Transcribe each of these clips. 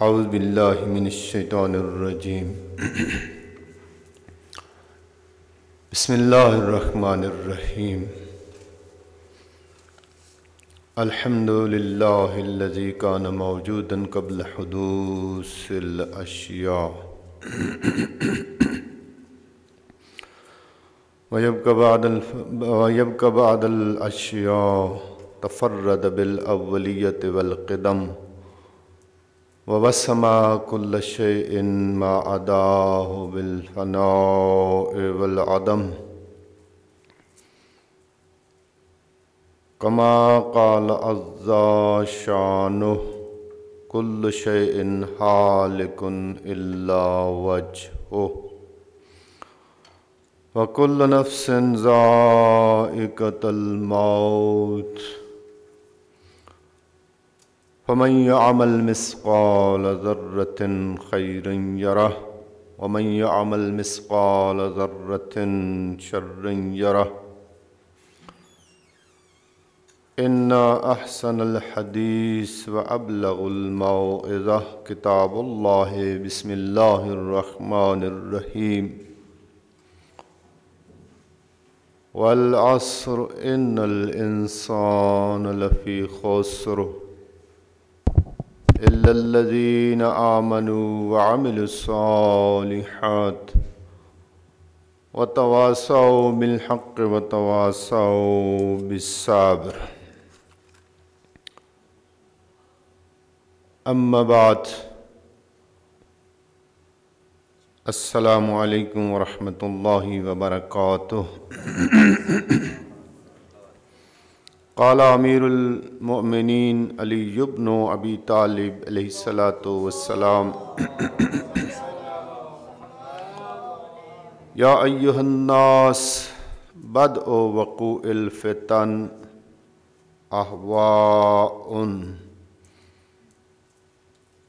اعوذ باللہ من الشیطان الرجیم بسم اللہ الرحمن الرحیم الحمد للہ الذی کان موجودا قبل حدوث الاشیاء ویبقى بعد الاشیاء تفرد بالاولیت والقدم ووسما كل شيء ما عداه بالفناء والعدم كما قال عز شانه كل شيء هالك إلا وجهه وكل نفس ذائقة الموت فمن يعمل مثقال ذرة خيرا يره ومن يعمل مثقال ذرة شرا يره إن أحسن الحديث وأبلغ الموعظة كتاب الله بسم الله الرحمن الرحيم والعصر إن الإنسان لفي خسر إلا الذين آمنوا وعملوا الصالحات وتواصوا بالحق وتواصوا بالصبر أما بعد السلام علیکم ورحمۃ اللہ وبرکاتہ قال امیر المؤمنین علی بن ابی طالب علیہ السلام یا ایہا الناس بدء وقوع الفتن احواء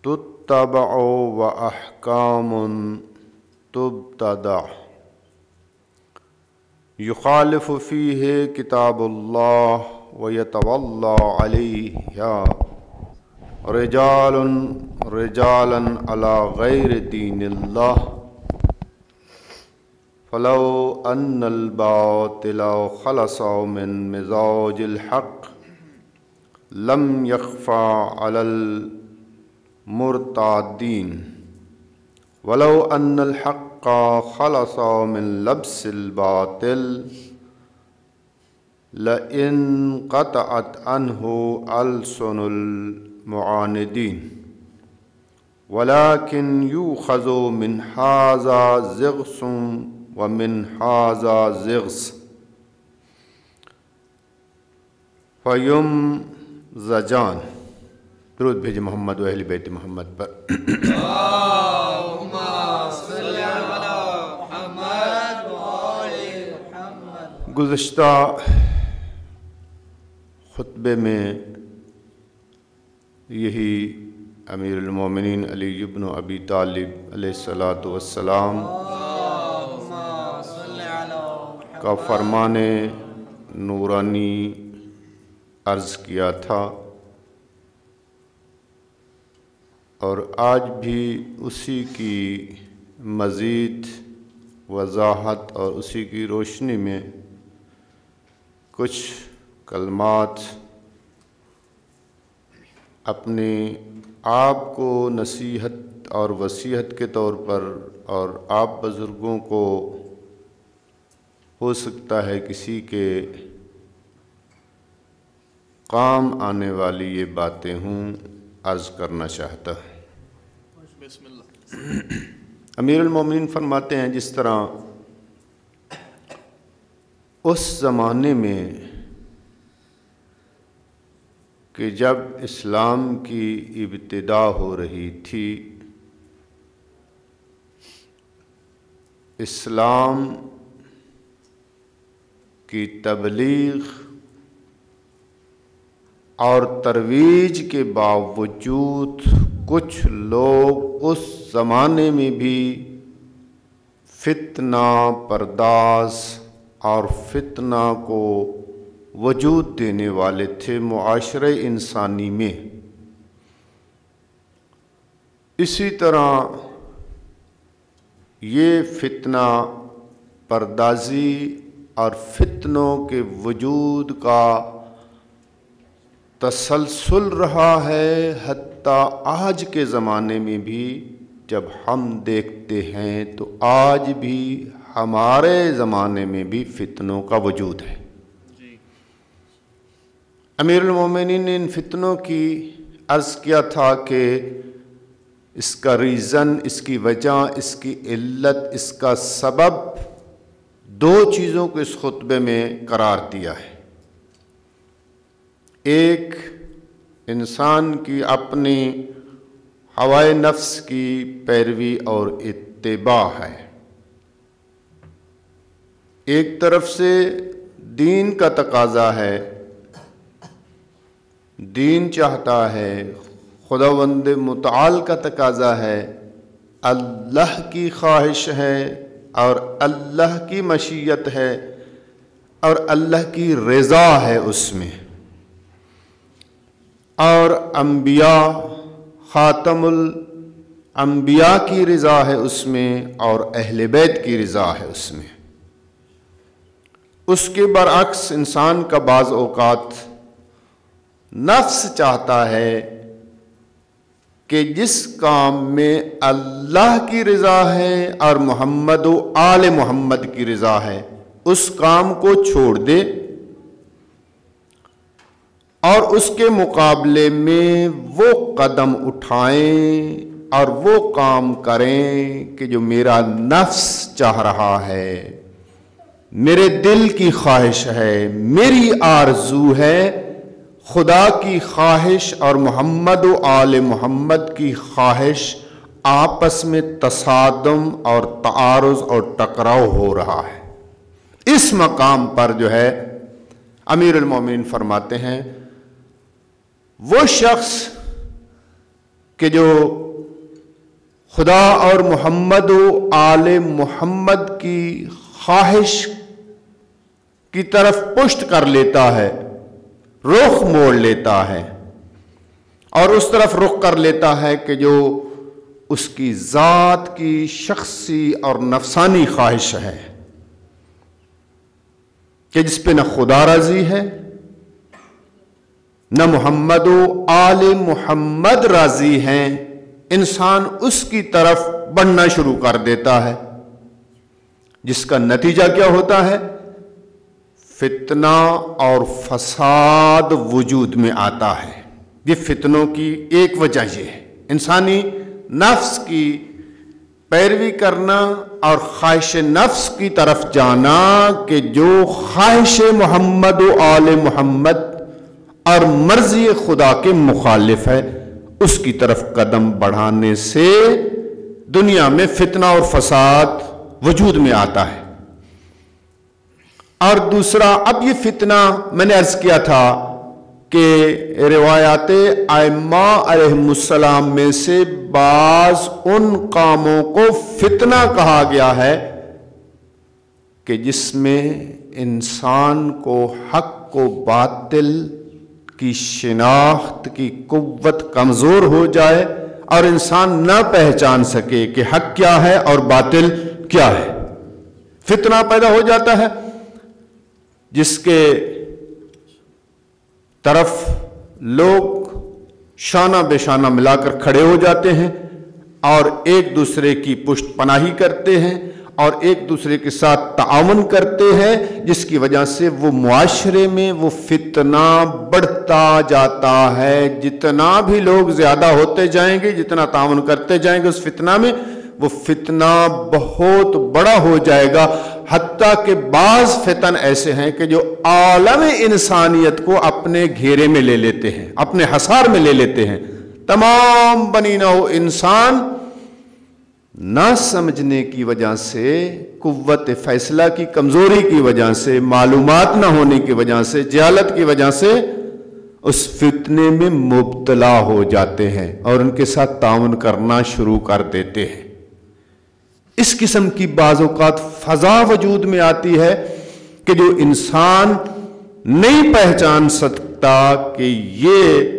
تتبع و احکام تبتدع یخالف فیہ کتاب اللہ ویتولی علیہا رجالا علی غیر دین اللہ فلو ان الباطل خلص من مزاج الحق لم یخفى علی المرتادین ولو ان الحق خلص من لبس الباطل لانقطعت عنه ألسن المعاندين ولكن يؤخذ من هذا زغص ومن هذا زغص فيمزجان. درود بھیجے محمد و اہل بیت محمد پر. گزشتہ خطبے میں یہی امیر المومنین علی بن ابی طالب علیہ السلام کا فرمان نورانی عرض کیا تھا، اور آج بھی اسی کی مزید وضاحت اور اسی کی روشنی میں کچھ کلمات اپنے آپ کو نصیحت اور وصیحت کے طور پر، اور آپ بزرگوں کو ہو سکتا ہے کسی کے کام آنے والی یہ باتیں ہوں، عرض کرنا چاہتا ہوں. بسم اللہ. امیر المومنین فرماتے ہیں جس طرح اس زمانے میں کہ جب اسلام کی ابتدا ہو رہی تھی، اسلام کی تبلیغ اور ترویج کے باوجود کچھ لوگ اس زمانے میں بھی فتنہ پرداز اور فتنہ کو وجود دینے والے تھے معاشرے انسانی میں. اسی طرح یہ فتنہ پردازی اور فتنوں کے وجود کا تسلسل رہا ہے، حتیٰ آج کے زمانے میں بھی جب ہم دیکھتے ہیں تو آج بھی ہمارے زمانے میں بھی فتنوں کا وجود ہے۔ امیر المومنین نے ان فتنوں کی عرض کیا تھا کہ اس کا ریزن، اس کی وجہ، اس کی علت، اس کا سبب دو چیزوں کو اس خطبے میں قرار دیا ہے۔ ایک انسان کی اپنی ہوائے نفس کی پیروی اور اتباع ہے، ایک طرف سے دین کا تقاضا ہے، دین چاہتا ہے، خداوند متعال کا تقاضا ہے، اللہ کی خواہش ہے اور اللہ کی مشیت ہے اور اللہ کی رضا ہے اس میں، اور انبیاء خاتم الانبیاء کی رضا ہے اس میں اور اہل بیت کی رضا ہے اس میں۔ اس کے برعکس انسان کا بعض اوقات نفس چاہتا ہے کہ جس کام میں اللہ کی رضا ہے اور محمد و آل محمد کی رضا ہے اس کام کو چھوڑ دے اور اس کے مقابلے میں وہ قدم اٹھائیں اور وہ کام کریں کہ جو میرا نفس چاہ رہا ہے، میرے دل کی خواہش ہے، میری آرزو ہے۔ خدا کی خواہش اور محمد و آل محمد کی خواہش آپس میں تصادم اور تعارض اور ٹکراؤ ہو رہا ہے۔ اس مقام پر جو ہے امیر المومنین فرماتے ہیں وہ شخص کہ جو خدا اور محمد و آل محمد کی خواہش کی طرف پشت کر لیتا ہے، رخ موڑ لیتا ہے اور اس طرف رخ کر لیتا ہے کہ جو اس کی ذات کی شخصی اور نفسانی خواہش ہے، کہ جس پہ نہ خدا راضی ہے نہ محمد و آل محمد راضی ہیں، انسان اس کی طرف بڑھنا شروع کر دیتا ہے، جس کا نتیجہ کیا ہوتا ہے؟ فتنہ اور فساد وجود میں آتا ہے۔ یہ فتنوں کی ایک وجہ یہ ہے، انسانی نفس کی پیروی کرنا اور خواہش نفس کی طرف جانا کہ جو خواہش محمد و آل محمد اور مرضی خدا کے مخالف ہے، اس کی طرف قدم بڑھانے سے دنیا میں فتنہ اور فساد وجود میں آتا ہے۔ اور دوسرا، اب یہ فتنہ میں نے عرض کیا تھا کہ روایات ائمہ علیہم السلام میں سے بعض ان کاموں کو فتنہ کہا گیا ہے کہ جس میں انسان کو حق و باطل کی شناخت کی قوت کمزور ہو جائے اور انسان نہ پہچان سکے کہ حق کیا ہے اور باطل کیا ہے۔ فتنہ پیدا ہو جاتا ہے جس کے طرف لوگ شانہ بے شانہ ملا کر کھڑے ہو جاتے ہیں اور ایک دوسرے کی پشت پناہی کرتے ہیں اور ایک دوسرے کے ساتھ تعاون کرتے ہیں، جس کی وجہ سے وہ معاشرے میں وہ فتنہ بڑھتا جاتا ہے۔ جتنا بھی لوگ زیادہ ہوتے جائیں گے، جتنا تعاون کرتے جائیں گے اس فتنہ میں، وہ فتنہ بہت بڑا ہو جائے گا، حتیٰ کہ بعض فتن ایسے ہیں کہ جو عالم انسانیت کو اپنے گھیرے میں لے لیتے ہیں، اپنے حصار میں لے لیتے ہیں۔ تمام بنی نوع انسان نہ سمجھنے کی وجہ سے، قوت فیصلہ کی کمزوری کی وجہ سے، معلومات نہ ہونے کی وجہ سے، جہالت کی وجہ سے اس فتنے میں مبتلا ہو جاتے ہیں اور ان کے ساتھ تعاون کرنا شروع کر دیتے ہیں۔ اس قسم کی بعض اوقات فضا وجود میں آتی ہے کہ جو انسان نہیں پہچان سکتا کہ یہ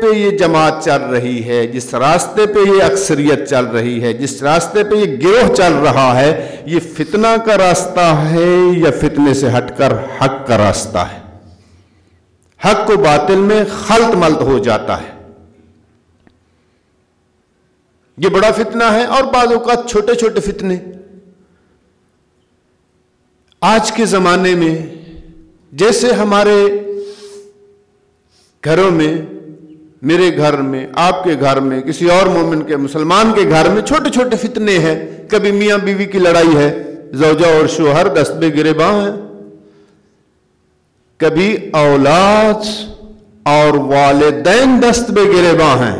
پہ یہ جماعت چل رہی ہے، جس راستے پہ یہ اکثریت چل رہی ہے، جس راستے پہ یہ گروہ چل رہا ہے، یہ فتنہ کا راستہ ہے یا فتنے سے ہٹ کر حق کا راستہ ہے؟ حق کو باطل میں خلط ملط ہو جاتا ہے۔ یہ بڑا فتنہ ہے، اور بعض اوقات چھوٹے چھوٹے فتنے۔ آج کے زمانے میں جیسے ہمارے گھروں میں، میرے گھر میں، آپ کے گھر میں، کسی اور مومن کے، مسلمان کے گھر میں چھوٹے چھوٹے فتنے ہیں، کبھی میاں بیوی کی لڑائی ہے، زوجہ اور شوہر دست بے گریباں ہیں، کبھی اولاد اور والدین دست بے گریباں ہیں،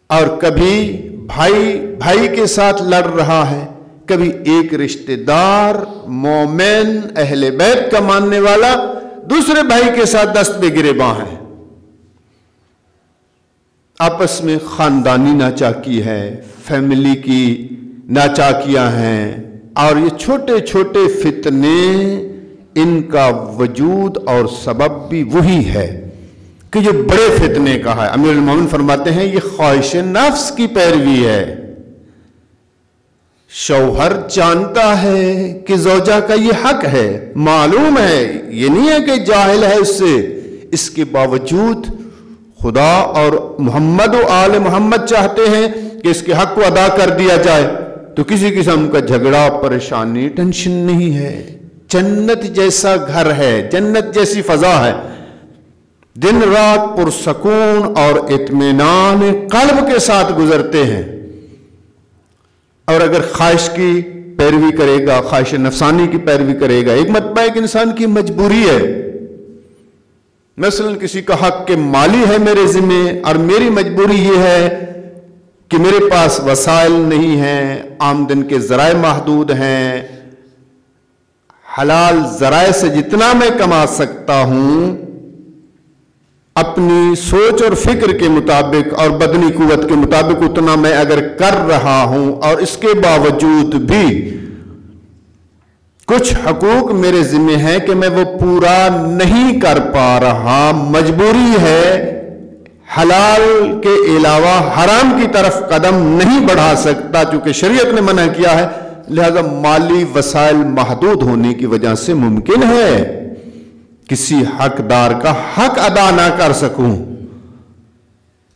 اور کبھی بھائی کے ساتھ لڑ رہا ہے، کبھی ایک رشتہ دار مومن اہل بیت کا ماننے والا دوسرے بھائی کے ساتھ دست بے گریباں ہیں، آپس میں خاندانی ناچاکی ہے، فیملی کی ناچاکیاں ہیں، اور یہ چھوٹے چھوٹے فتنے، ان کا وجود اور سبب بھی وہی ہے کہ یہ بڑے فتنے کا ہے۔ امیر المومنین فرماتے ہیں یہ خواہش نفس کی پیروی ہے۔ شوہر جانتا ہے کہ زوجہ کا یہ حق ہے، معلوم ہے، یہ نہیں ہے کہ جاہل ہے اس سے، اس کے باوجود خدا اور محمد و آل محمد چاہتے ہیں کہ اس کے حق کو ادا کر دیا جائے، تو کسی قسم کا جھگڑا، پریشانی، ٹینشن نہیں ہے۔ جنت جیسا گھر ہے، جنت جیسی فضا ہے، دن رات پرسکون اور اطمینان قلب کے ساتھ گزرتے ہیں۔ اور اگر خواہش کی پیروی کرے گا، خواہش نفسانی کی پیروی کرے گا، ایک مرتبہ ایک انسان کی مجبوری ہے، مثلا کسی کا حق کہ مالی ہے میرے ذمہ، اور میری مجبوری یہ ہے کہ میرے پاس وسائل نہیں ہیں، آمدن کے ذرائع محدود ہیں، حلال ذرائع سے جتنا میں کما سکتا ہوں اپنی سوچ اور فکر کے مطابق اور بدنی قوت کے مطابق اتنا میں اگر کر رہا ہوں، اور اس کے باوجود بھی کچھ حقوق میرے ذمہ ہیں کہ میں وہ پورا نہیں کر پا رہا، مجبوری ہے، حلال کے علاوہ حرام کی طرف قدم نہیں بڑھا سکتا چونکہ شریعت نے منع کیا ہے، لہذا مالی وسائل محدود ہونے کی وجہ سے ممکن ہے کسی حقدار کا حق ادا نہ کر سکوں،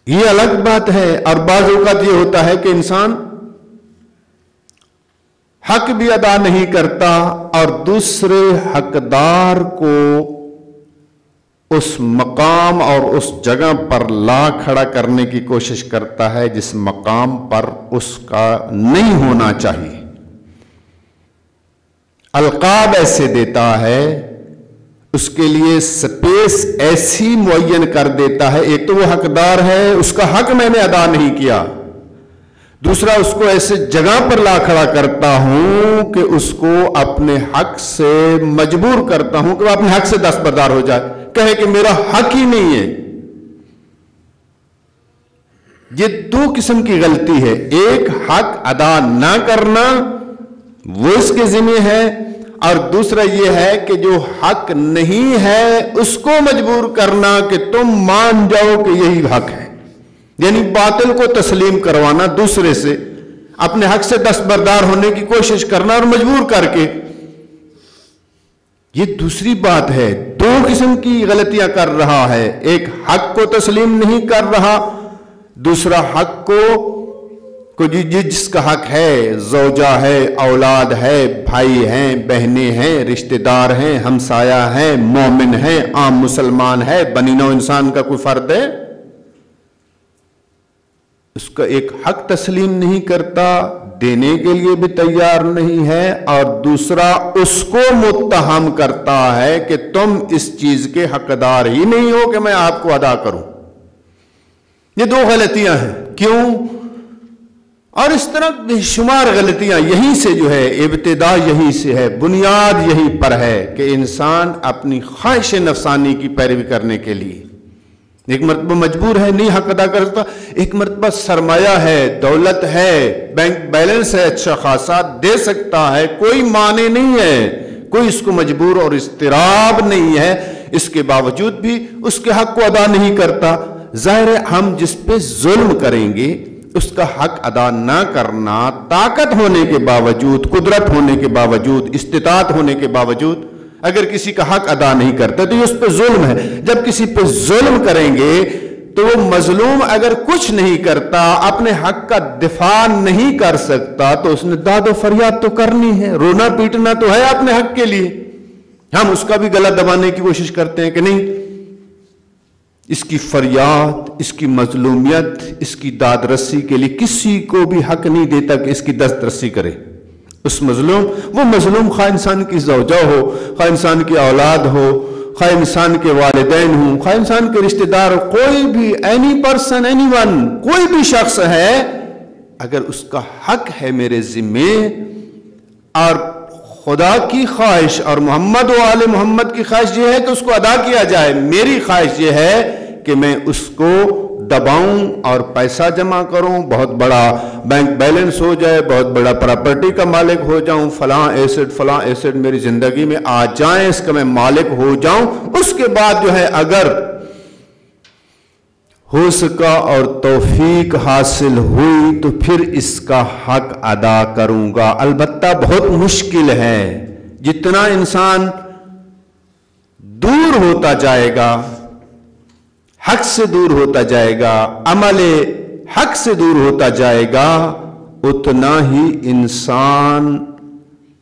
یہ الگ بات ہے۔ اور بعض اوقات یہ ہوتا ہے کہ انسان حق بھی ادا نہیں کرتا اور دوسرے حقدار کو اس مقام اور اس جگہ پر لا کھڑا کرنے کی کوشش کرتا ہے جس مقام پر اس کا نہیں ہونا چاہیے، القاب ایسے دیتا ہے، اس کے لیے سپیس ایسی معین کر دیتا ہے، ایک تو وہ حقدار ہے، اس کا حق میں نے ادا نہیں کیا، دوسرا اس کو ایسے جگہ پر لا کھڑا کرتا ہوں کہ اس کو اپنے حق سے مجبور کرتا ہوں کہ وہ اپنے حق سے دستبردار ہو جائے، کہے کہ میرا حق ہی نہیں ہے۔ یہ دو قسم کی غلطی ہے، ایک حق ادا نہ کرنا وہ اس کے ذمہ ہے، اور دوسرا یہ ہے کہ جو حق نہیں ہے اس کو مجبور کرنا کہ تم مان جاؤ کہ یہی حق ہے، یعنی باطل کو تسلیم کروانا دوسرے سے، اپنے حق سے دستبردار ہونے کی کوشش کرنا اور مجبور کر کے، یہ دوسری بات ہے۔ دو قسم کی غلطیاں کر رہا ہے، ایک حق کو تسلیم نہیں کر رہا، دوسرا حق کو جس کا حق ہے، زوجہ ہے، اولاد ہے، بھائی ہیں، بہنیں ہیں، رشتہ دار ہیں، ہمسایہ ہیں، مومن ہیں، عام مسلمان ہے، بنی نوع انسان کا کوئی فرد ہے، اس کا ایک حق تسلیم نہیں کرتا، دینے کے لیے بھی تیار نہیں ہے، اور دوسرا اس کو متہم کرتا ہے کہ تم اس چیز کے حقدار ہی نہیں ہو کہ میں آپ کو ادا کروں۔ یہ دو غلطیاں ہیں، کیوں؟ اور اس طرح بے شمار غلطیاں، یہیں سے جو ہے ابتدا، یہیں سے ہے، بنیاد یہیں پر ہے کہ انسان اپنی خواہش نفسانی کی پیروی کرنے کے لیے ایک مرتبہ مجبور ہے، نہیں حق ادا کرتا، ایک مرتبہ سرمایہ ہے، دولت ہے، بینک بیلنس ہے، اچھا خاصا دے سکتا ہے، کوئی معنی نہیں ہے، کوئی اس کو مجبور اور اضطراب نہیں ہے، اس کے باوجود بھی اس کے حق کو ادا نہیں کرتا۔ ظاہر ہے ہم جس پہ ظلم کریں گے اس کا حق ادا نہ کرنا، طاقت ہونے کے باوجود، قدرت ہونے کے باوجود، استطاعت ہونے کے باوجود اگر کسی کا حق ادا نہیں کرتا تو یہ اس پہ ظلم ہے۔ جب کسی پہ ظلم کریں گے تو وہ مظلوم اگر کچھ نہیں کرتا، اپنے حق کا دفاع نہیں کر سکتا، تو اس نے داد و فریاد تو کرنی ہے، رونا پیٹنا تو ہے اپنے حق کے لیے۔ ہم اس کا بھی گلا دبانے کی کوشش کرتے ہیں کہ نہیں، اس کی فریاد، اس کی مظلومیت، اس کی داد رسی کے لیے کسی کو بھی حق نہیں دیتا کہ اس کی دست رسی کرے۔ اس مظلوم، وہ مظلوم خواہ انسان کی زوجہ ہو، خواہ انسان کی اولاد ہو، خواہ انسان کے والدین ہوں، خواہ انسان کے رشتہ دار، کوئی بھی، اینی پرسن، اینی ون، کوئی بھی شخص ہے، اگر اس کا حق ہے میرے ذمے، اور خدا کی خواہش اور محمد و آل محمد کی خواہش یہ ہے کہ اس کو ادا کیا جائے، میری خواہش یہ ہے کہ میں اس کو دباؤں اور پیسہ جمع کروں، بہت بڑا بینک بیلنس ہو جائے، بہت بڑا پراپرٹی کا مالک ہو جاؤں، فلاں ایسڈ میری زندگی میں آ جائیں، اس کا میں مالک ہو جاؤں، اس کے بعد جو ہے اگر ہو سکا اور توفیق حاصل ہوئی تو پھر اس کا حق ادا کروں گا۔ البتہ بہت مشکل ہے، جتنا انسان دور ہوتا جائے گا، حق سے دور ہوتا جائے گا، عمل حق سے دور ہوتا جائے گا، اتنا ہی انسان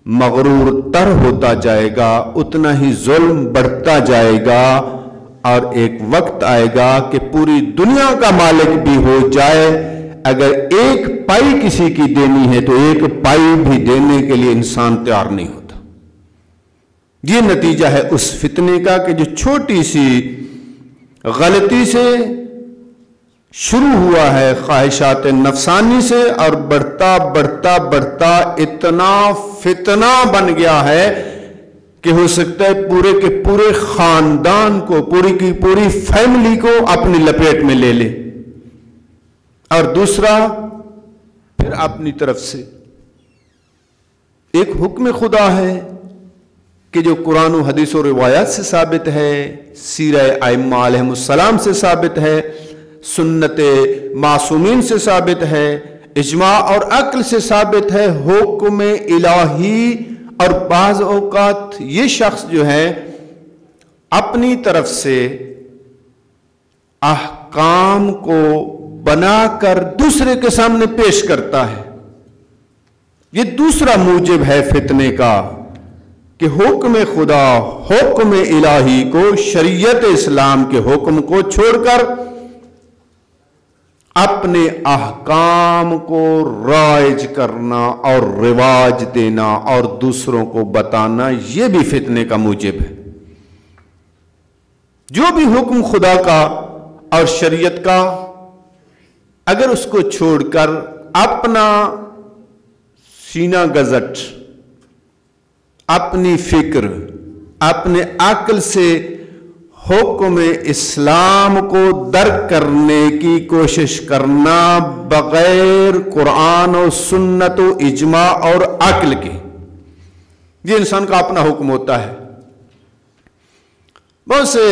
مغرور تر ہوتا جائے گا، اتنا ہی ظلم بڑھتا جائے گا، اور ایک وقت آئے گا کہ پوری دنیا کا مالک بھی ہو جائے، اگر ایک پائی کسی کی دینی ہے تو ایک پائی بھی دینے کے لیے انسان تیار نہیں ہوتا۔ یہ نتیجہ ہے اس فتنے کا کہ جو چھوٹی سی غلطی سے شروع ہوا ہے، خواہشات نفسانی سے، اور بڑھتا بڑھتا بڑھتا اتنا فتنہ بن گیا ہے کہ ہو سکتا ہے پورے کے پورے خاندان کو، پوری کی پوری فیملی کو اپنی لپیٹ میں لے لے، اور دوسرا پھر اپنی طرف سے ایک حکم خدا ہے کہ جو قرآن و حدیث و روایات سے ثابت ہے، سیرہ ائمہ علیہم السلام سے ثابت ہے، سنت معصومین سے ثابت ہے، اجماع اور عقل سے ثابت ہے، حکم الہی۔ اور بعض اوقات یہ شخص جو ہے اپنی طرف سے احکام کو بنا کر دوسرے کے سامنے پیش کرتا ہے۔ یہ دوسرا موجب ہے فتنے کا کہ حکم خدا، حکم الہی کو، شریعت اسلام کے حکم کو چھوڑ کر اپنے احکام کو رائج کرنا اور رواج دینا اور دوسروں کو بتانا، یہ بھی فتنے کا موجب ہے۔ جو بھی حکم خدا کا اور شریعت کا اگر اس کو چھوڑ کر اپنا سینہ گزٹ، اپنی فکر، اپنے عقل سے حکم اسلام کو درک کرنے کی کوشش کرنا بغیر قرآن و سنت و اجماع اور عقل کے، یہ انسان کا اپنا حکم ہوتا ہے۔ بہت سے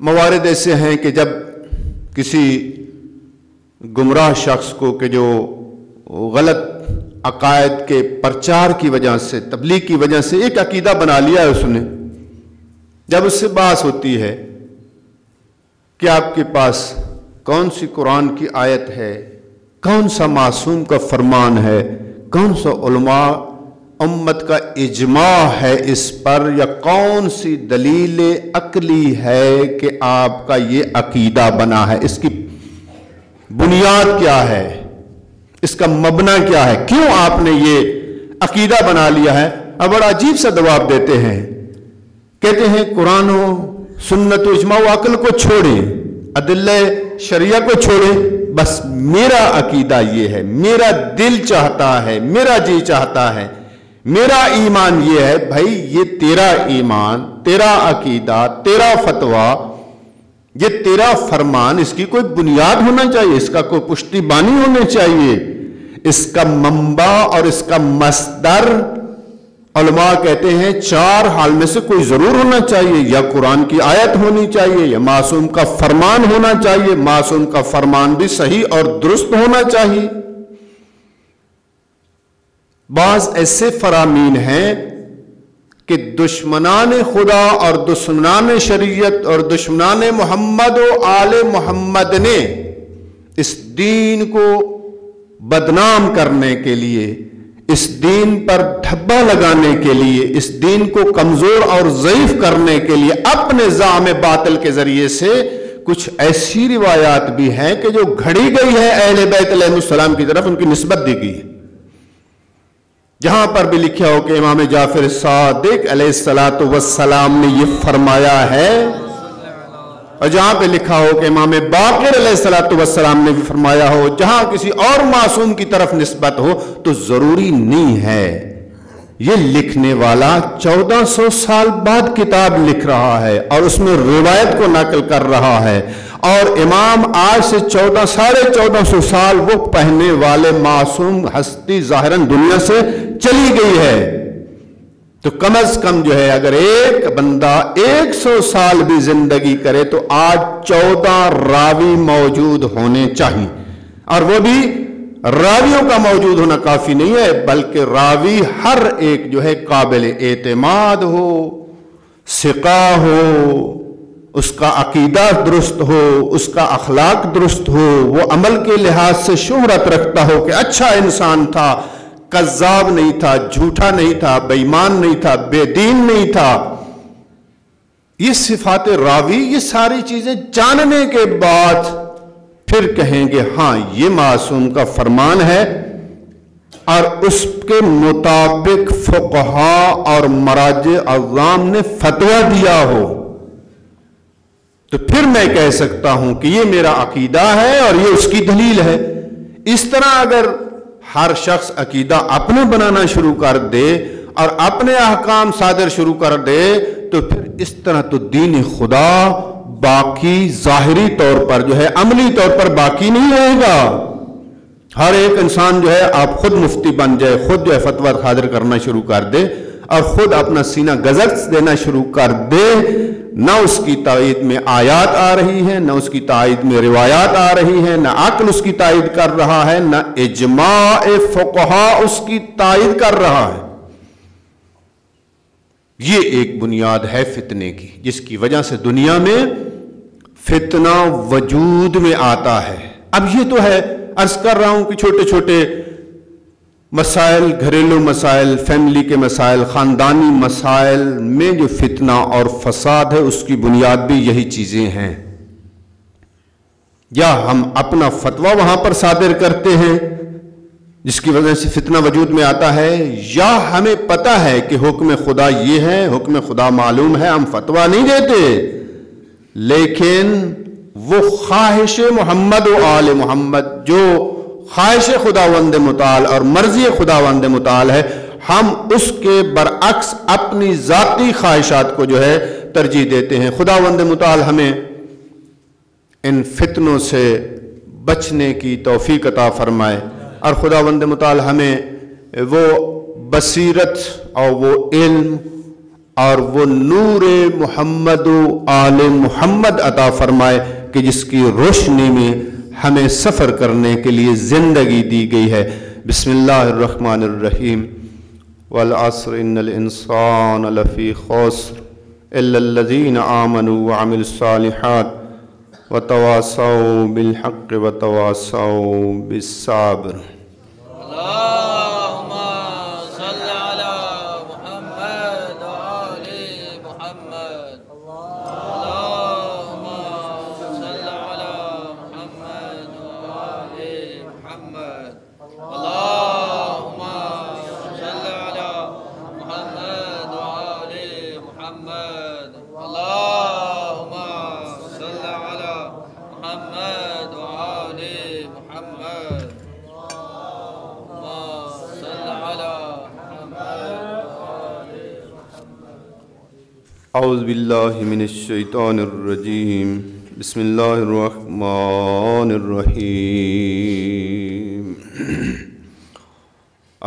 موارد ایسے ہیں کہ جب کسی گمراہ شخص کو کہ جو غلط عقائد کے پرچار کی وجہ سے، تبلیغ کی وجہ سے ایک عقیدہ بنا لیا ہے اس نے، جب اس سے بحث ہوتی ہے کہ آپ کے پاس کون سی قرآن کی آیت ہے، کون سا معصوم کا فرمان ہے، کون سا علماء امت کا اجماع ہے اس پر، یا کون سی دلیل عقلی ہے کہ آپ کا یہ عقیدہ بنا ہے، اس کی بنیاد کیا ہے، اس کا مبنا کیا ہے، کیوں آپ نے یہ عقیدہ بنا لیا ہے؟ اب بڑا عجیب سا جواب دیتے ہیں، کہتے ہیں قرآن و سنت و اجماع و عقل کو چھوڑیں، ادلہ شریعہ کو چھوڑیں، بس میرا عقیدہ یہ ہے، میرا دل چاہتا ہے، میرا جی چاہتا ہے، میرا ایمان یہ ہے۔ بھائی یہ تیرا ایمان، تیرا عقیدہ، تیرا فتویٰ، یہ تیرا فرمان، اس کی کوئی بنیاد ہونا چاہیے، اس کا کوئی پشتی بانی ہونا چاہیے، اس کا منبع اور اس کا مصدر علماء کہتے ہیں 4 حال میں سے کوئی ضرور ہونا چاہیے، یا قرآن کی آیت ہونی چاہیے، یا معصوم کا فرمان ہونا چاہیے، معصوم کا فرمان بھی صحیح اور درست ہونا چاہیے۔ بعض ایسے فرامین ہیں کہ دشمنان خدا اور دشمنان شریعت اور دشمنان محمد و آل محمد نے اس دین کو بدنام کرنے کے لیے، اس دین پر دھبا لگانے کے لیے، اس دین کو کمزور اور ضعیف کرنے کے لیے اپنے زعم باطل کے ذریعے سے کچھ ایسی روایات بھی ہیں کہ جو گھڑی گئی ہے اہل بیت علیہ السلام کی طرف، ان کی نسبت دی گئی ہے۔ جہاں پر بھی لکھا ہو کہ امام جعفر صادق علیہ السلام نے یہ فرمایا ہے، اور جہاں پہ لکھا ہو کہ امام باقر علیہ السلام نے بھی فرمایا ہو، جہاں کسی اور معصوم کی طرف نسبت ہو تو ضروری نہیں ہے۔ یہ لکھنے والا 1400 سال بعد کتاب لکھ رہا ہے اور اس میں روایت کو نقل کر رہا ہے، اور امام آج سے 1450 سال وہ پہنے والے معصوم ہستی ظاہراً دنیا سے چلی گئی ہے۔ تو کم از کم جو ہے اگر ایک بندہ 100 سال بھی زندگی کرے تو آج 14 راوی موجود ہونے چاہیے، اور وہ بھی راویوں کا موجود ہونا کافی نہیں ہے، بلکہ راوی ہر ایک جو ہے قابل اعتماد ہو، ثقہ ہو، اس کا عقیدہ درست ہو، اس کا اخلاق درست ہو، وہ عمل کے لحاظ سے شہرت رکھتا ہو کہ اچھا انسان تھا، کذاب نہیں تھا، جھوٹا نہیں تھا، بے ایمان نہیں تھا، بے دین نہیں تھا۔ یہ صفات راوی، یہ ساری چیزیں جاننے کے بعد پھر کہیں گے ہاں یہ معصوم کا فرمان ہے، اور اس کے مطابق فقہا اور مراجع اعظام نے فتویٰ دیا ہو، تو پھر میں کہہ سکتا ہوں کہ یہ میرا عقیدہ ہے اور یہ اس کی دلیل ہے۔ اس طرح اگر ہر شخص عقیدہ اپنا بنانا شروع کر دے اور اپنے احکام صادر شروع کر دے تو پھر اس طرح تو دین خدا باقی ظاہری طور پر جو ہے، عملی طور پر باقی نہیں رہے گا۔ ہر ایک انسان جو ہے آپ خود مفتی بن جائے، خود جو ہے فتویٰ صادر کرنا شروع کر دے اور خود اپنا سینہ گزر دینا شروع کر دے، نہ اس کی تائید میں آیات آ رہی ہیں، نہ اس کی تائید میں روایات آ رہی ہیں، نہ عقل اس کی تائید کر رہا ہے، نہ اجماع فقہا اس کی تائید کر رہا ہے۔ یہ ایک بنیاد ہے فتنے کی، جس کی وجہ سے دنیا میں فتنہ وجود میں آتا ہے۔ اب یہ تو ہے، عرض کر رہا ہوں کہ چھوٹے چھوٹے مسائل، گھریلو مسائل، فیملی کے مسائل، خاندانی مسائل میں جو فتنہ اور فساد ہے اس کی بنیاد بھی یہی چیزیں ہیں۔ یا ہم اپنا فتویٰ وہاں پر صادر کرتے ہیں جس کی وجہ سے فتنہ وجود میں آتا ہے، یا ہمیں پتہ ہے کہ حکم خدا یہ ہے، حکم خدا معلوم ہے، ہم فتویٰ نہیں دیتے، لیکن وہ خواہش محمد و آل محمد، جو خواہش خداوند متعال اور مرضی خداوند متعال ہے، ہم اس کے برعکس اپنی ذاتی خواہشات کو جو ہے ترجیح دیتے ہیں۔ خداوند متعال ہمیں ان فتنوں سے بچنے کی توفیق عطا فرمائے، اور خداوند متعال ہمیں وہ بصیرت اور وہ علم اور وہ نور محمد و آل محمد عطا فرمائے کہ جس کی روشنی میں ہمیں سفر کرنے کے لیے زندگی دی گئی ہے۔ بسم اللہ الرحمن الرحیم۔ والعصر ان الانسان لفی خسر الا الذین آمنوا وعملوا الصالحات وتواصوا بالحق وتواصوا بالصبر۔ اعوذ باللہ من الشیطان الرجیم، بسم اللہ الرحمن الرحیم۔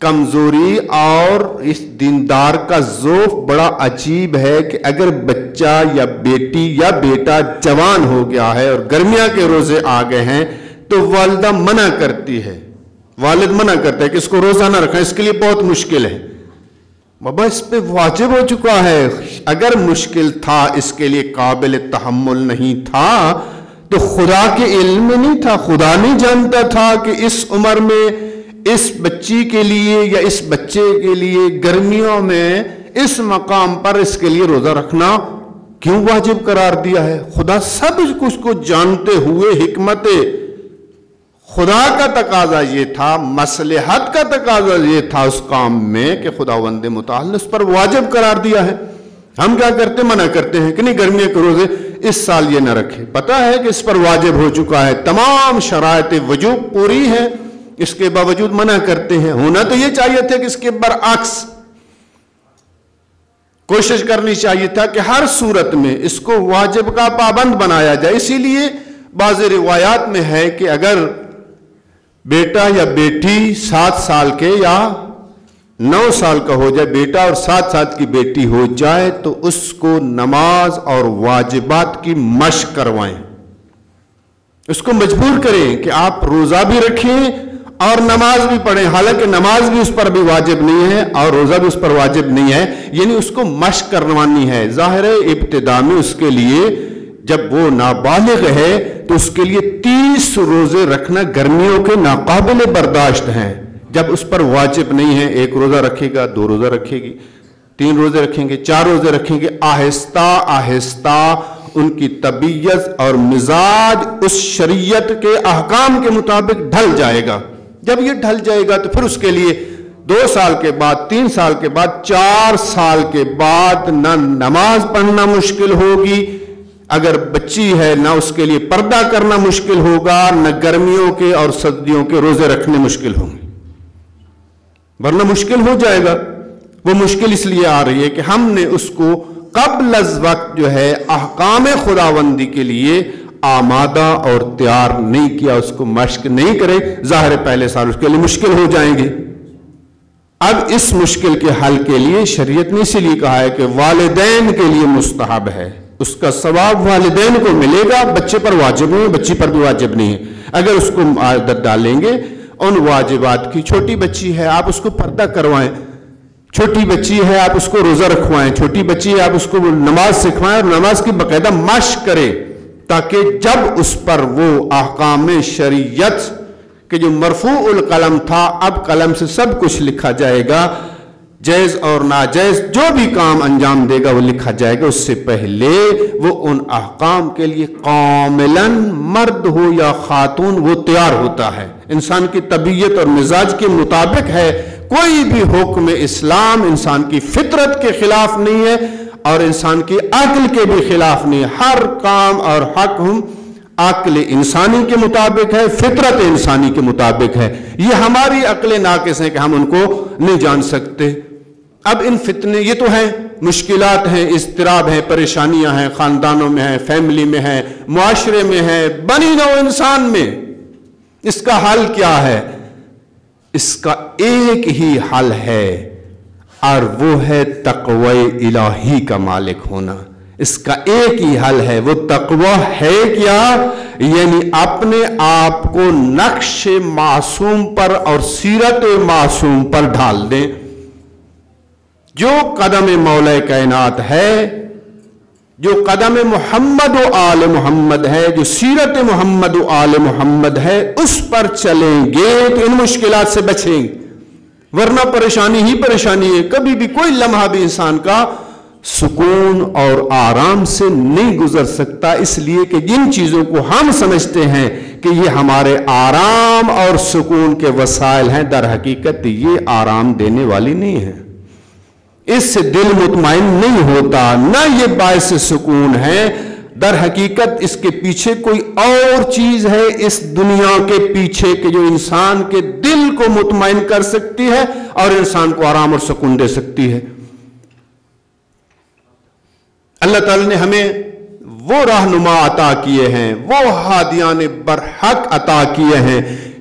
کمزوری اور اس دیندار کا ذوق بڑا عجیب ہے کہ اگر بچہ یا بیٹی یا بیٹا جوان ہو گیا ہے اور گرمیاں کے روزے آ گئے ہیں تو والدہ منع کرتی ہے، والد منع کرتا ہے کہ اس کو روزہ نہ رکھنا، اس کے لیے بہت مشکل ہے۔ بابا اس پہ واجب ہو چکا ہے، اگر مشکل تھا، اس کے لیے قابل تحمل نہیں تھا تو خدا کے علم میں نہیں تھا، خدا نہیں جانتا تھا کہ اس عمر میں اس بچی کے لیے یا اس بچے کے لیے گرمیوں میں اس مقام پر اس کے لیے روزہ رکھنا کیوں واجب قرار دیا ہے؟ خدا سب کچھ کو جانتے ہوئے حکمت خدا کا تقاضا یہ تھا، مصلحت کا تقاضا یہ تھا اس کام میں کہ خداوند متعال نے اس پر واجب قرار دیا ہے۔ ہم کیا کرتے؟ منع کرتے ہیں کہ نہیں گرمیوں کے روزے اس سال یہ نہ رکھے، پتہ ہے کہ اس پر واجب ہو چکا ہے، تمام شرائط وجوب پوری ہے، اس کے باوجود منع کرتے ہیں۔ ہونا تو یہ چاہیے تھا کہ اس کے برعکس کوشش کرنی چاہیے تھا کہ ہر صورت میں اس کو واجب کا پابند بنایا جائے۔ اسی لیے بعض روایات میں ہے کہ اگر بیٹا یا بیٹی 7 سال کے یا 9 سال کا ہو جائے، بیٹا اور 7 سال کی بیٹی ہو جائے تو اس کو نماز اور واجبات کی مشق کروائیں، اس کو مجبور کریں کہ آپ روزہ بھی رکھیں اور نماز بھی پڑھیں، حالانکہ نماز بھی اس پر بھی واجب نہیں ہے اور روزہ بھی اس پر واجب نہیں ہے، یعنی اس کو مشق کروانی ہے۔ ظاہر ہے ابتدا میں اس کے لیے جب وہ نابالغ ہے تو اس کے لیے 30 روزے رکھنا گرمیوں کے ناقابل برداشت ہیں۔ جب اس پر واجب نہیں ہے، 1 روزہ رکھے گا، 2 روزہ رکھے گی، 3 روزے رکھیں گے، 4 روزے رکھیں گے، آہستہ آہستہ ان کی طبیعت اور مزاج اس شریعت کے احکام کے مطابق ڈھل جائے گا۔ جب یہ ڈھل جائے گا تو پھر اس کے لیے 2 سال کے بعد، 3 سال کے بعد، 4 سال کے بعد نہ نماز پڑھنا مشکل ہوگی، اگر بچی ہے نہ اس کے لیے پردہ کرنا مشکل ہوگا، نہ گرمیوں کے اور سردیوں کے روزے رکھنے مشکل ہوں گے، ورنہ مشکل ہو جائے گا۔ وہ مشکل اس لیے آ رہی ہے کہ ہم نے اس کو قبل از وقت جو ہے احکام خداوندی کے لیے آمادہ اور تیار نہیں کیا، اس کو مشق نہیں کرے، ظاہر پہلے سال اس کے لیے مشکل ہو جائیں گے۔ اب اس مشکل کے حل کے لیے شریعت نے اسی لیے کہا ہے کہ والدین کے لیے مستحب ہے، اس کا ثواب والدین کو ملے گا، بچے پر واجب نہیں ہے، بچی پر بھی واجب نہیں ہے۔ اگر اس کو عادت ڈالیں گے ان واجبات کی، چھوٹی بچی ہے آپ اس کو پردہ کروائیں، چھوٹی بچی ہے آپ اس کو روزہ رکھوائیں، چھوٹی بچی ہے آپ اس کو نماز سکھوائیں اور نماز کی باقاعدہ مشق کرے، تاکہ جب اس پر وہ احکام شریعت کہ جو مرفوع القلم تھا اب قلم سے سب کچھ لکھا جائے گا، جائز اور ناجائز جو بھی کام انجام دے گا وہ لکھا جائے گا، اس سے پہلے وہ ان احکام کے لیے کاملاً مرد ہو یا خاتون وہ تیار ہوتا ہے۔ انسان کی طبیعت اور مزاج کے مطابق ہے، کوئی بھی حکم اسلام انسان کی فطرت کے خلاف نہیں ہے اور انسان کی عقل کے بھی خلاف نہیں ہے۔ ہر کام اور حکم عقل انسانی کے مطابق ہے، فطرت انسانی کے مطابق ہے، یہ ہماری عقل ناقص ہے کہ ہم ان کو نہیں جان سکتے۔ اب ان فتنے یہ تو ہیں، مشکلات ہیں، اضطراب ہیں، پریشانیاں ہیں، خاندانوں میں ہیں، فیملی میں ہیں، معاشرے میں ہیں، بنی نوع انسان میں۔ اس کا حل کیا ہے؟ اس کا ایک ہی حل ہے اور وہ ہے تقوی الہی کا مالک ہونا۔ اس کا ایک ہی حل ہے، وہ تقوی ہے کیا؟ یعنی اپنے آپ کو نقش معصوم پر اور سیرت معصوم پر ڈھال دیں۔ جو قدم مولا کائنات ہے، جو قدم محمد و آل محمد ہے، جو سیرت محمد و آل محمد ہے، اس پر چلیں گے تو ان مشکلات سے بچیں گے، ورنہ پریشانی ہی پریشانی ہے۔ کبھی بھی کوئی لمحہ بھی انسان کا سکون اور آرام سے نہیں گزر سکتا، اس لیے کہ جن چیزوں کو ہم سمجھتے ہیں کہ یہ ہمارے آرام اور سکون کے وسائل ہیں، در حقیقت یہ آرام دینے والی نہیں ہے، اس سے دل مطمئن نہیں ہوتا، نہ یہ باعث سکون ہے۔ در حقیقت اس کے پیچھے کوئی اور چیز ہے اس دنیا کے پیچھے کہ جو انسان کے دل کو مطمئن کر سکتی ہے اور انسان کو آرام اور سکون دے سکتی ہے۔ اللہ تعالی نے ہمیں وہ رہنما عطا کیے ہیں، وہ ہادیان برحق عطا کیے ہیں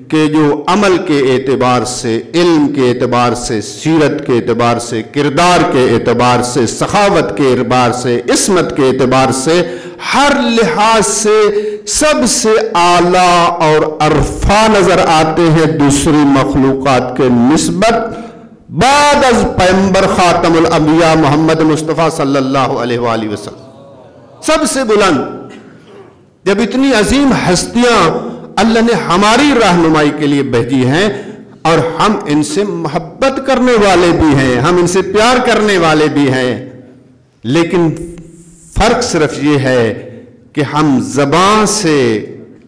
کہ جو عمل کے اعتبار سے، علم کے اعتبار سے، سیرت کے اعتبار سے، کردار کے اعتبار سے، سخاوت کے اعتبار سے، عصمت کے اعتبار سے، ہر لحاظ سے سب سے اعلیٰ اور ارفع نظر آتے ہیں دوسری مخلوقات کے نسبت بعد از پیغمبر خاتم الانبیاء محمد مصطفیٰ صلی اللہ علیہ وآلہ وسلم، سب سے بلند۔ جب اتنی عظیم ہستیاں اللہ نے ہماری رہنمائی کے لیے بھیجی ہیں اور ہم ان سے محبت کرنے والے بھی ہیں، ہم ان سے پیار کرنے والے بھی ہیں، لیکن فرق صرف یہ ہے کہ ہم زبان سے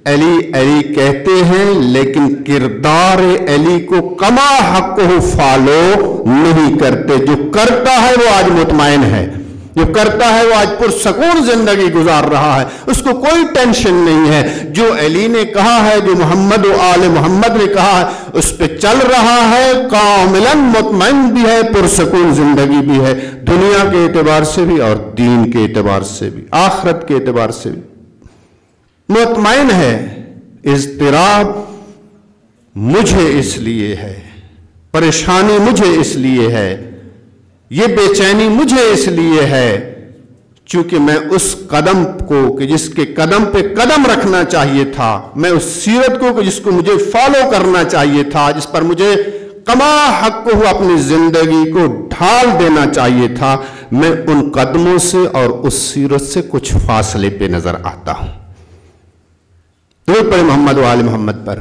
علی علی کہتے ہیں لیکن کردار علی کو کما حق فالو نہیں کرتے۔ جو کرتا ہے وہ آج مطمئن ہے، جو کرتا ہے وہ آج پرسکون زندگی گزار رہا ہے، اس کو کوئی ٹینشن نہیں ہے۔ جو علی نے کہا ہے، جو محمد و آل محمد نے کہا ہے، اس پہ چل رہا ہے، کاملاً مطمئن بھی ہے، پرسکون زندگی بھی ہے، دنیا کے اعتبار سے بھی اور دین کے اعتبار سے بھی، آخرت کے اعتبار سے بھی مطمئن ہے۔ اضطراب مجھے اس لیے ہے، پریشانی مجھے اس لیے ہے، یہ بے چینی مجھے اس لیے ہے چونکہ میں اس قدم کو کہ جس کے قدم پہ قدم رکھنا چاہیے تھا، میں اس سیرت کو کہ جس کو مجھے فالو کرنا چاہیے تھا، جس پر مجھے کما حق ہوا اپنی زندگی کو ڈھال دینا چاہیے تھا، میں ان قدموں سے اور اس سیرت سے کچھ فاصلے پہ نظر آتا ہوں۔ درود پڑھیں محمد و آل محمد پر۔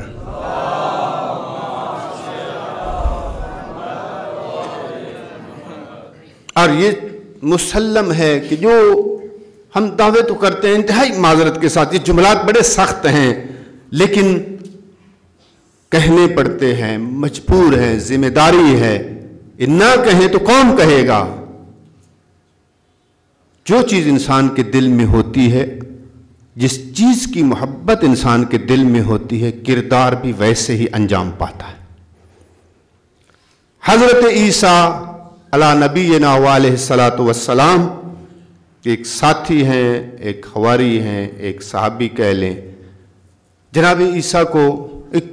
اور یہ مسلم ہے کہ جو ہم دعوے تو کرتے ہیں انتہائی معذرت کے ساتھ، یہ جملات بڑے سخت ہیں لیکن کہنے پڑتے ہیں، مجبور ہیں، ذمہ داری ہے، یہ نہ کہیں تو کون کہے گا؟ جو چیز انسان کے دل میں ہوتی ہے، جس چیز کی محبت انسان کے دل میں ہوتی ہے، کردار بھی ویسے ہی انجام پاتا ہے۔ حضرت عیسیٰ علی نبینا علیہ الصلاۃ والسلام ایک ساتھی ہیں، ایک حواری ہیں، ایک صحابی کہہ لیں، جناب عیسیٰ کو ایک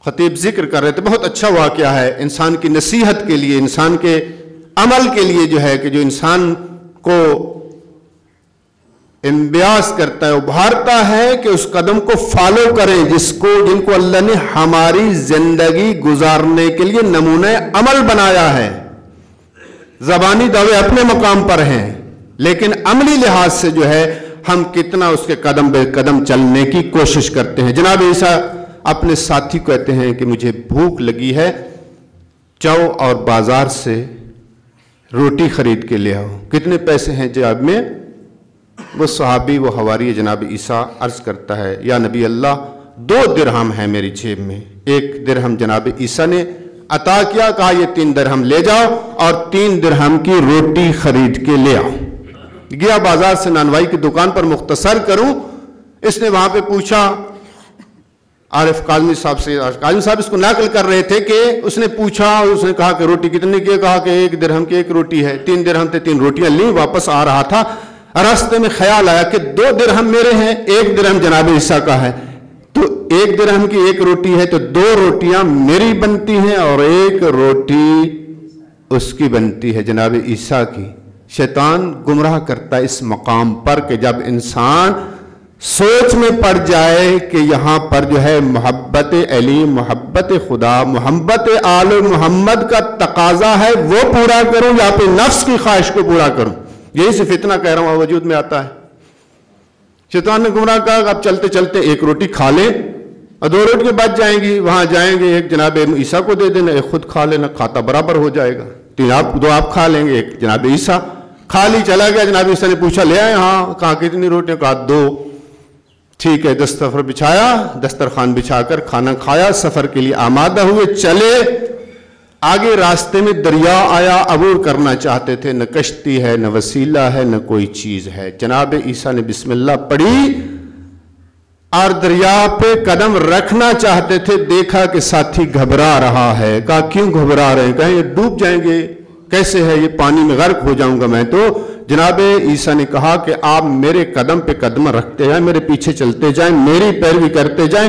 خطیب ذکر کر رہے تھے، بہت اچھا واقعہ ہے انسان کی نصیحت کے لیے، انسان کے عمل کے لیے، جو ہے کہ جو انسان کو انبیاس کرتا ہے، ابھارتا ہے کہ اس قدم کو فالو کریں جن کو اللہ نے ہماری زندگی گزارنے کے لیے نمونہ عمل بنایا ہے۔ زبانی دعوے اپنے مقام پر ہیں لیکن عملی لحاظ سے جو ہے ہم کتنا اس کے قدم بے قدم چلنے کی کوشش کرتے ہیں۔ جناب عیسیٰ اپنے ساتھی کو کہتے ہیں کہ مجھے بھوک لگی ہے، جاؤ اور بازار سے روٹی خرید کے لے آؤ۔ کتنے پیسے ہیں جیب میں؟ وہ صحابی، وہ حواری جناب عیسیٰ عرض کرتا ہے، یا نبی اللہ 2 درہم ہے میری جیب میں۔ 1 درہم جناب عیسیٰ نے عطا کیا، کہا یہ 3 درہم لے جاؤ اور 3 درہم کی روٹی خرید کے لے آؤ۔ گیا بازار سے نانوائی کی دکان پر، مختصر کروں، اس نے وہاں پہ پوچھا عارف کاظمی صاحب سے، کاظمی صاحب اس کو نقل کر رہے تھے کہ اس نے پوچھا، اس نے کہا کہ روٹی کتنے کی؟ کہا کہ 1 درہم کی 1 روٹی ہے۔ 3 درہم تھے، 3 روٹیاں لیں، واپس آ رہا تھا، راستے میں خیال آیا کہ 2 درہم میرے ہیں، 1 درہم جناب عیسیٰ کا ہے، تو 1 درہم کی 1 روٹی ہے تو 2 روٹیاں میری بنتی ہیں اور 1 روٹی اس کی بنتی ہے جناب عیسیٰ کی۔ شیطان گمراہ کرتا ہے اس مقام پر کہ جب انسان سوچ میں پڑ جائے کہ یہاں پر جو ہے محبت علی، محبت خدا، محبت آل محمد کا تقاضا ہے، وہ پورا کروں یا پھر نفس کی خواہش کو پورا کروں، یہی سے فتنہ کہہ رہا ہوں وجود میں آتا ہے۔ شیطان نے گمراہ کہا کہ اب چلتے چلتے 1 روٹی کھا لیں اور 2 روٹیاں بچ جائیں گی، وہاں جائیں گے 1 جناب عیسیٰ کو دے دینا، 1 خود کھا لینا، کھاتا برابر ہو جائے گا، 2 آپ کھا لیں گے، 1 جناب عیسیٰ کھا لی، چلا گیا۔ جناب عیسیٰ نے پوچھا لے آئے؟ ہاں۔ کہا کتنی روٹیاں؟ کہا 2۔ ٹھیک ہے، دسترخوان بچھایا، دسترخوان بچھا کر کھانا کھایا، سفر کے لیے آمادہ ہوئے، چلے آگے۔ راستے میں دریا آیا، عبور کرنا چاہتے تھے، نہ کشتی ہے، نہ وسیلہ ہے، نہ کوئی چیز ہے۔ جناب عیسیٰ نے بسم اللہ پڑھی اور دریا پہ قدم رکھنا چاہتے تھے، دیکھا کہ ساتھی گھبرا رہا ہے۔ کہا کیوں گھبرا رہے ہیں؟ کہیں یہ ڈوب جائیں گے، کیسے ہے یہ پانی میں غرق ہو جاؤں گا میں تو۔ جناب عیسیٰ نے کہا کہ آپ میرے قدم پہ قدم رکھتے جائیں، میرے پیچھے چلتے جائیں، میری پیروی کرتے جائیں،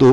2।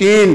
3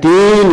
3